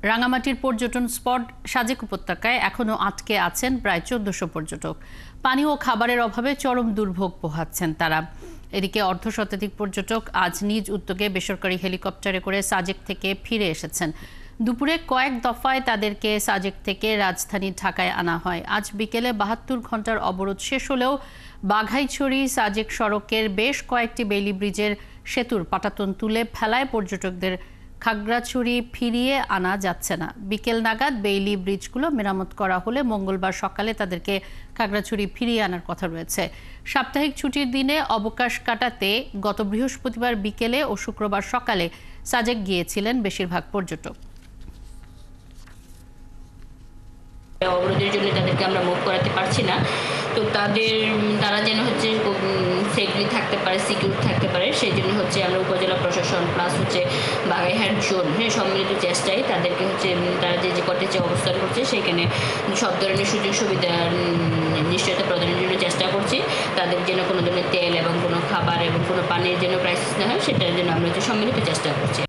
রাঙামাটির পর্যটন স্পট সাজেক উপত্যকায় এখনও আটকে আছেন প্রায় ১৪০০ পর্যটক। পানি ও খাবারের অভাবে চরম দুর্ভোগ পোহাচ্ছেন তারা। এদিকে অর্ধশতাধিক পর্যটক আজ নিজ উদ্যোগে বেসরকারি হেলিকপ্টারে করে সাজেক থেকে ফিরে এসেছেন। দুপুরে কয়েক দফায় তাদেরকে সাজেক থেকে রাজধানী ঢাকায় আনা হয়। আজ বিকেলে ৭২ ঘন্টার অবরোধ শেষ হলেও বাঘাইছড়ি সাজেক সড়কের বেশ কয়েকটি বেইলি ব্রিজের সেতুর পাটাতন তুলে ফেলায় পর্যটকদের খাগড়াছড়ি ফিরিয়ে আনা যাচ্ছে না। বিকেল নাগাদ বেইলি ব্রিজগুলো মেরামত করা হলে মঙ্গলবার সকালে তাদেরকে খাগড়াছড়ি ফিরিয়ে আনার কথা রয়েছে। সাপ্তাহিক ছুটির দিনে অবকাশ কাটাতে গত বৃহস্পতিবার বিকেলে ও শুক্রবার সকালে সাজেক গিয়েছিলেন বেশিরভাগ পর্যটক। অবরোধের জন্য তাদেরকে আমরা মুভ করাতে পারছি না, তো তারা যেন হচ্ছে সেফলি থাকতে পারে, সিকিউর থাকতে পারে, সেই জন্য হচ্ছে আমরা উপজেলা প্রশাসন প্লাস হচ্ছে বাগেরহাট জোন সম্মিলিত চেষ্টায় তাদেরকে হচ্ছে তারা যে কটেজে অবস্থান করছে সেখানে সব ধরনের সুযোগ সুবিধা নিশ্চয়তা প্রদানের জন্য চেষ্টা করছি। তাদের যেন কোনো ধরনের তেল এবং কোনো খাবার এবং কোনো পানির যেন ক্রাইসিস না হয় সেটার জন্য আমরা হচ্ছে সম্মিলিত চেষ্টা করছি।